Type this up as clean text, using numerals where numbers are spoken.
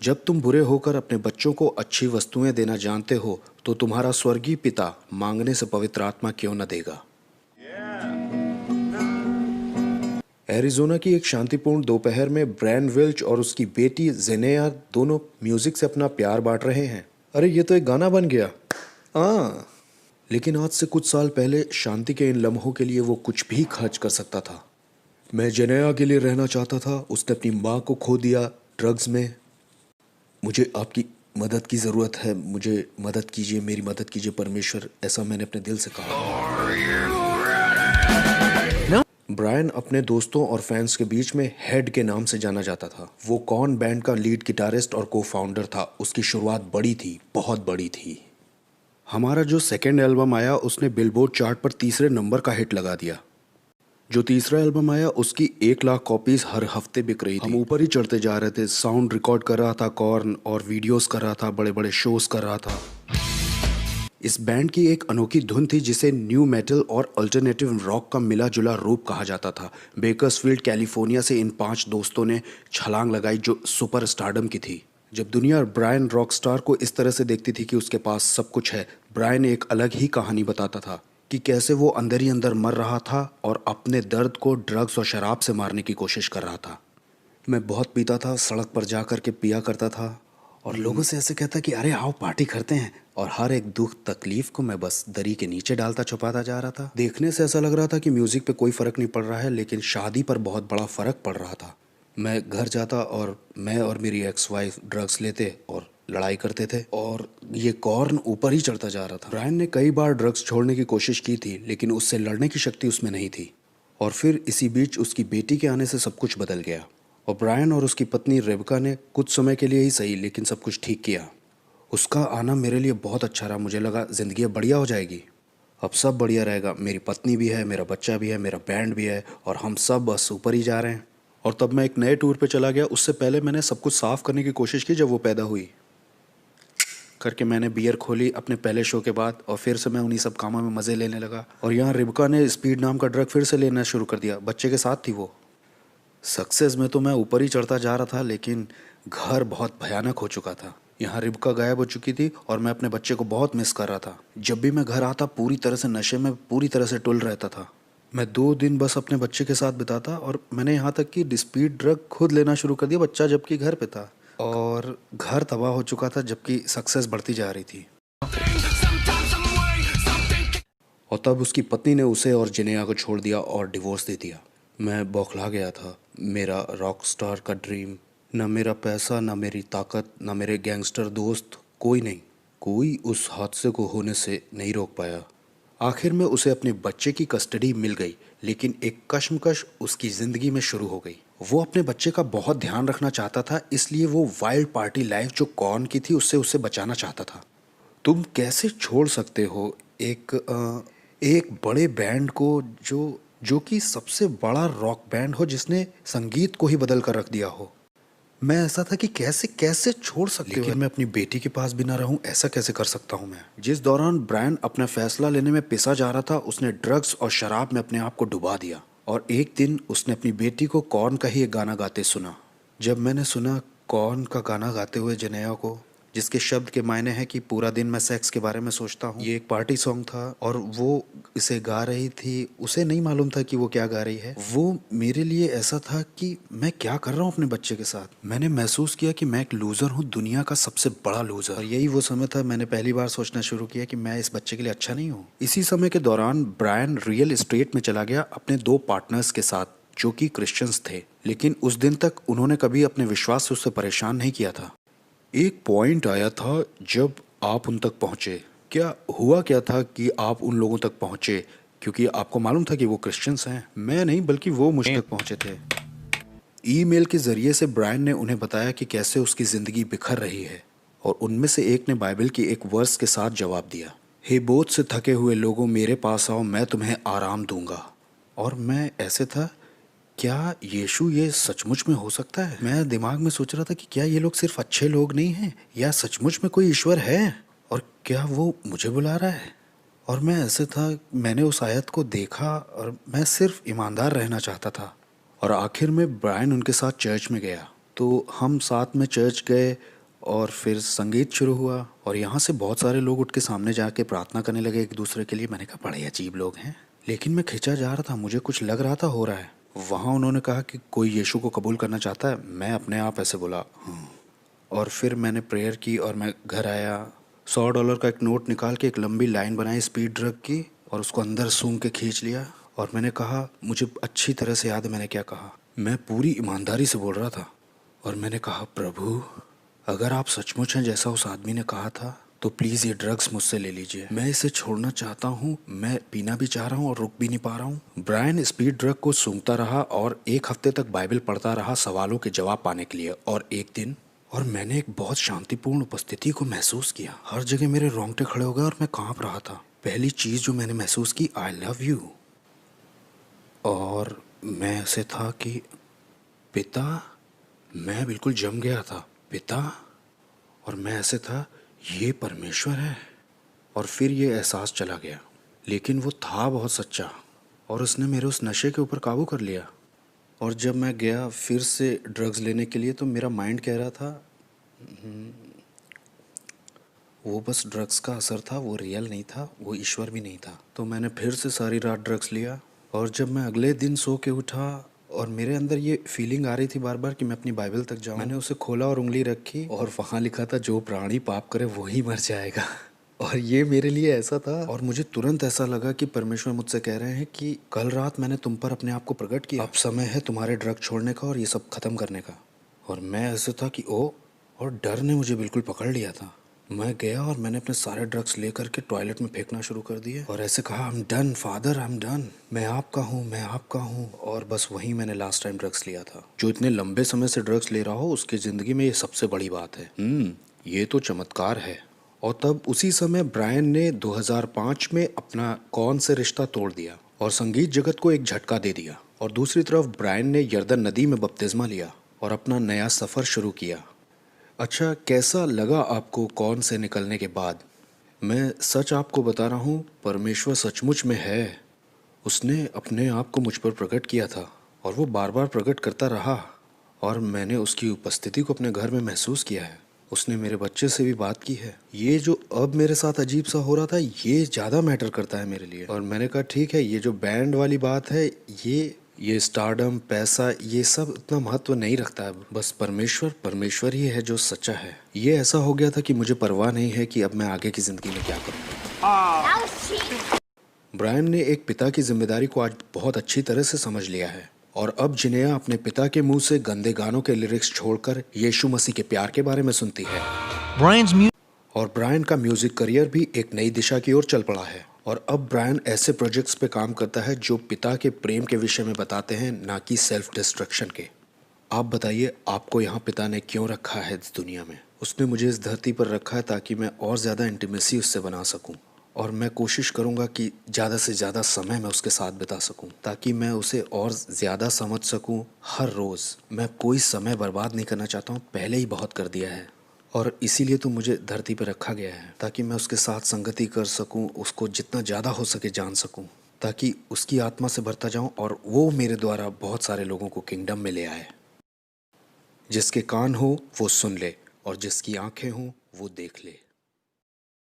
जब तुम बुरे होकर अपने बच्चों को अच्छी वस्तुएं देना जानते हो तो तुम्हारा स्वर्गीय पिता मांगने से पवित्र आत्मा क्यों न देगा। एरिज़ोना की एक शांतिपूर्ण दोपहर में ब्रायन विल्च और उसकी बेटी जेनेया दोनों म्यूजिक से अपना प्यार बांट रहे हैं। अरे ये तो एक गाना बन गया। हाँ, लेकिन आज से कुछ साल पहले शांति के इन लम्हों के लिए वो कुछ भी खर्च कर सकता था। मैं जेनेया के लिए रहना चाहता था। उसने अपनी माँ को खो दिया ड्रग्स में। मुझे आपकी मदद की ज़रूरत है, मुझे मदद कीजिए, मेरी मदद कीजिए परमेश्वर, ऐसा मैंने अपने दिल से कहा। ब्रायन अपने दोस्तों और फैंस के बीच में हेड के नाम से जाना जाता था। वो कॉर्न बैंड का लीड गिटारिस्ट और को फाउंडर था। उसकी शुरुआत बड़ी थी, बहुत बड़ी थी। हमारा जो सेकेंड एल्बम आया उसने बिलबोर्ड चार्ट पर तीसरे नंबर का हिट लगा दिया। जो तीसरा एल्बम आया उसकी 1 लाख कॉपीज हर हफ्ते बिक रही थी। हम ऊपर ही चढ़ते जा रहे थे। साउंड रिकॉर्ड कर रहा था कॉर्न और वीडियोस कर रहा था, बड़े बड़े शोज कर रहा था। इस बैंड की एक अनोखी धुन थी जिसे न्यू मेटल और अल्टरनेटिव रॉक का मिला जुला रूप कहा जाता था। बेकर्सफील्ड कैलिफोर्निया से इन 5 दोस्तों ने छलांग लगाई जो सुपर स्टारडम की थी। जब दुनिया ब्रायन रॉक स्टार को इस तरह से देखती थी कि उसके पास सब कुछ है, ब्रायन एक अलग ही कहानी बताता था कि कैसे वो अंदर ही अंदर मर रहा था और अपने दर्द को ड्रग्स और शराब से मारने की कोशिश कर रहा था। मैं बहुत पीता था, सड़क पर जा कर के पिया करता था और लोगों से ऐसे कहता कि अरे आओ पार्टी करते हैं, और हर एक दुख तकलीफ को मैं बस दरी के नीचे डालता छुपाता जा रहा था। देखने से ऐसा लग रहा था कि म्यूजिक पे कोई फर्क नहीं पड़ रहा है, लेकिन शादी पर बहुत बड़ा फर्क पड़ रहा था। मैं घर जाता और मैं और मेरी एक्स वाइफ ड्रग्स लेते और लड़ाई करते थे और ये कॉर्न ऊपर ही चढ़ता जा रहा था। ब्रायन ने कई बार ड्रग्स छोड़ने की कोशिश की थी, लेकिन उससे लड़ने की शक्ति उसमें नहीं थी। और फिर इसी बीच उसकी बेटी के आने से सब कुछ बदल गया और ब्रायन और उसकी पत्नी रेबका ने कुछ समय के लिए ही सही लेकिन सब कुछ ठीक किया। उसका आना मेरे लिए बहुत अच्छा रहा। मुझे लगा ज़िंदगी बढ़िया हो जाएगी, अब सब बढ़िया रहेगा। मेरी पत्नी भी है, मेरा बच्चा भी है, मेरा बैंड भी है और हम सब बस ऊपर ही जा रहे हैं। और तब मैं एक नए टूर पे चला गया। उससे पहले मैंने सब कुछ साफ करने की कोशिश की। जब वो पैदा हुई करके मैंने बियर खोली अपने पहले शो के बाद और फिर से मैं उन्हीं सब कामों में मज़े लेने लगा। और यहाँ रिबका ने स्पीड नाम का ड्रग फिर से लेना शुरू कर दिया। बच्चे के साथ थी वो। सक्सेस में तो मैं ऊपर ही चढ़ता जा रहा था, लेकिन घर बहुत भयानक हो चुका था। यहाँ रिबका गायब हो चुकी थी और मैं अपने बच्चे को बहुत मिस कर रहा था। जब भी मैं घर आता पूरी तरह से नशे में पूरी तरह से टुल रहता था। मैं 2 दिन बस अपने बच्चे के साथ बिताता और मैंने यहाँ तक कि स्पीड ड्रग खुद लेना शुरू कर दिया, बच्चा जबकि घर पे था। और घर तबाह हो चुका था जबकि सक्सेस बढ़ती जा रही थी। और तब उसकी पत्नी ने उसे और जिनेया को छोड़ दिया और डिवोर्स दे दिया। मैं बौखला गया था। मेरा रॉक स्टार का ड्रीम, ना मेरा पैसा, ना मेरी ताकत, ना मेरे गैंगस्टर दोस्त, कोई नहीं। कोई उस हादसे को होने से नहीं रोक पाया। आखिर में उसे अपने बच्चे की कस्टडी मिल गई, लेकिन एक कश्मकश उसकी ज़िंदगी में शुरू हो गई। वो अपने बच्चे का बहुत ध्यान रखना चाहता था, इसलिए वो वाइल्ड पार्टी लाइफ जो कॉर्न की थी उससे उसे बचाना चाहता था। तुम कैसे छोड़ सकते हो एक बड़े बैंड को जो जो कि सबसे बड़ा रॉक बैंड हो, जिसने संगीत को ही बदल कर रख दिया हो। मैं ऐसा था कि कैसे कैसे छोड़ सकते हो। लेकिन मैं अपनी बेटी के पास भी ना रहूं, ऐसा कैसे कर सकता हूं मैं। जिस दौरान ब्रायन अपना फैसला लेने में पिसा जा रहा था, उसने ड्रग्स और शराब में अपने आप को डुबा दिया। और एक दिन उसने अपनी बेटी को कॉर्न का ही एक गाना गाते सुना। जब मैंने सुना कॉर्न का गाना गाते हुए जनेया को, जिसके शब्द के मायने हैं कि पूरा दिन मैं सेक्स के बारे में सोचता हूँ, ये एक पार्टी सॉन्ग था और वो इसे गा रही थी। उसे नहीं मालूम था कि वो क्या गा रही है। वो मेरे लिए ऐसा था कि मैं क्या कर रहा हूँ अपने बच्चे के साथ। मैंने महसूस किया कि मैं एक लूज़र हूँ, दुनिया का सबसे बड़ा लूज़र। और यही वो समय था मैंने पहली बार सोचना शुरू किया कि मैं इस बच्चे के लिए अच्छा नहीं हूँ। इसी समय के दौरान ब्रायन रियल एस्टेट में चला गया अपने 2 पार्टनर्स के साथ, जो कि क्रिश्चियंस थे। लेकिन उस दिन तक उन्होंने कभी अपने विश्वास से उससे परेशान नहीं किया था। एक पॉइंट आया था जब आप उन तक पहुंचे। क्या हुआ क्या था कि आप उन लोगों तक पहुंचे? क्योंकि आपको मालूम था कि वो क्रिश्चियंस हैं। मैं नहीं, बल्कि वो मुझ तक पहुंचे थे। ईमेल के जरिए से ब्रायन ने उन्हें बताया कि कैसे उसकी ज़िंदगी बिखर रही है और उनमें से एक ने बाइबल की एक वर्स के साथ जवाब दिया, हे बोझ से थके हुए लोगों, मेरे पास आओ, मैं तुम्हें आराम दूंगा। और मैं ऐसे था, क्या यीशु ये सचमुच में हो सकता है? मैं दिमाग में सोच रहा था कि क्या ये लोग सिर्फ अच्छे लोग नहीं हैं, या सचमुच में कोई ईश्वर है और क्या वो मुझे बुला रहा है? और मैं ऐसे था, मैंने उस आयत को देखा और मैं सिर्फ ईमानदार रहना चाहता था। और आखिर में ब्रायन उनके साथ चर्च में गया, तो हम साथ में चर्च गए और फिर संगीत शुरू हुआ और यहाँ से बहुत सारे लोग उठ के सामने जाके प्रार्थना करने लगे एक दूसरे के लिए। मैंने कहा बड़े अजीब लोग हैं, लेकिन मैं खिंचा जा रहा था, मुझे कुछ लग रहा था हो रहा है। वहाँ उन्होंने कहा कि कोई यीशु को कबूल करना चाहता है। मैं अपने आप ऐसे बोला हाँ। और फिर मैंने प्रेयर की और मैं घर आया, $100 का एक नोट निकाल के एक लंबी लाइन बनाई स्पीड ड्रग की और उसको अंदर सूंघ के खींच लिया। और मैंने कहा, मुझे अच्छी तरह से याद है मैंने क्या कहा, मैं पूरी ईमानदारी से बोल रहा था और मैंने कहा प्रभु अगर आप सचमुच हैं जैसा उस आदमी ने कहा था तो प्लीज़ ये ड्रग्स मुझसे ले लीजिए, मैं इसे छोड़ना चाहता हूँ, मैं पीना भी चाह रहा हूँ और रुक भी नहीं पा रहा हूँ। ब्रायन स्पीड ड्रग को सूंघता रहा और 1 हफ्ते तक बाइबल पढ़ता रहा सवालों के जवाब पाने के लिए। और एक दिन और मैंने एक बहुत शांतिपूर्ण उपस्थिति को महसूस किया। हर जगह मेरे रोंगटे खड़े हो गए और मैं कांप रहा था। पहली चीज़ जो मैंने महसूस की, आई लव यू। और मैं ऐसे था कि पिता, मैं बिल्कुल जम गया था, पिता। और मैं ऐसे था, ये परमेश्वर है। और फिर ये एहसास चला गया, लेकिन वो था बहुत सच्चा और उसने मेरे उस नशे के ऊपर काबू कर लिया। और जब मैं गया फिर से ड्रग्स लेने के लिए तो मेरा माइंड कह रहा था वो बस ड्रग्स का असर था, वो रियल नहीं था, वो ईश्वर भी नहीं था। तो मैंने फिर से सारी रात ड्रग्स लिया। और जब मैं अगले दिन सो के उठा और मेरे अंदर ये फीलिंग आ रही थी बार बार कि मैं अपनी बाइबल तक जाऊं, मैंने उसे खोला और उंगली रखी और वहाँ लिखा था जो प्राणी पाप करे वही मर जाएगा। और ये मेरे लिए ऐसा था और मुझे तुरंत ऐसा लगा कि परमेश्वर मुझसे कह रहे हैं कि कल रात मैंने तुम पर अपने आप को प्रकट किया, अब समय है तुम्हारे ड्रग छोड़ने का और ये सब खत्म करने का। और मैं ऐसे था कि ओ, और डर ने मुझे बिल्कुल पकड़ लिया था। मैं गया और मैंने अपने सारे ड्रग्स लेकर के टॉयलेट में फेंकना शुरू कर दिए और ऐसे कहा I am done father, I am done, मैं आपका हूँ, मैं आपका हूँ। और बस वहीं मैंने लास्ट टाइम ड्रग्स लिया था। जो इतने लंबे समय से ड्रग्स ले रहा हो उसकी ज़िंदगी में ये सबसे बड़ी बात है। ये तो चमत्कार है। और तब उसी समय ब्रायन ने 2005 में अपना कौन से रिश्ता तोड़ दिया और संगीत जगत को एक झटका दे दिया। और दूसरी तरफ ब्रायन ने यर्दन नदी में बपतिस्मा लिया और अपना नया सफ़र शुरू किया। अच्छा, कैसा लगा आपको कौन से निकलने के बाद? मैं सच आपको बता रहा हूँ, परमेश्वर सचमुच में है। उसने अपने आप को मुझ पर प्रकट किया था और वो बार बार प्रकट करता रहा और मैंने उसकी उपस्थिति को अपने घर में महसूस किया है। उसने मेरे बच्चे से भी बात की है। ये जो अब मेरे साथ अजीब सा हो रहा था ये ज़्यादा मैटर करता है मेरे लिए। और मैंने कहा ठीक है, ये जो बैंड वाली बात है, ये स्टारडम, पैसा, ये सब इतना महत्व नहीं रखता है। बस परमेश्वर ही है जो सच्चा है। ये ऐसा हो गया था कि मुझे परवाह नहीं है कि अब मैं आगे की ज़िंदगी में क्या करूँगा। ब्रायन ने एक पिता की जिम्मेदारी को आज बहुत अच्छी तरह से समझ लिया है और अब जिनेया अपने पिता के मुंह से गंदे गानों के लिरिक्स छोड़कर यीशु मसीह के प्यार के बारे में सुनती है। और ब्रायन का म्यूजिक करियर भी एक नई दिशा की ओर चल पड़ा है और अब ब्रायन ऐसे प्रोजेक्ट्स पे काम करता है जो पिता के प्रेम के विषय में बताते हैं, ना कि सेल्फ डिस्ट्रक्शन के। आप बताइए, आपको यहाँ पिता ने क्यों रखा है इस दुनिया में? उसने मुझे इस धरती पर रखा है ताकि मैं और ज़्यादा इंटीमेसी उससे बना सकूं और मैं कोशिश करूंगा कि ज़्यादा से ज़्यादा समय मैं उसके साथ बिता सकूं ताकि मैं उसे और ज़्यादा समझ सकूं। हर रोज़ मैं कोई समय बर्बाद नहीं करना चाहता हूं, पहले ही बहुत कर दिया है और इसीलिए तो मुझे धरती पर रखा गया है ताकि मैं उसके साथ संगति कर सकूं, उसको जितना ज़्यादा हो सके जान सकूं, ताकि उसकी आत्मा से भरता जाऊं और वो मेरे द्वारा बहुत सारे लोगों को किंगडम में ले आए। जिसके कान हो वो सुन ले और जिसकी आंखें हों वो देख ले।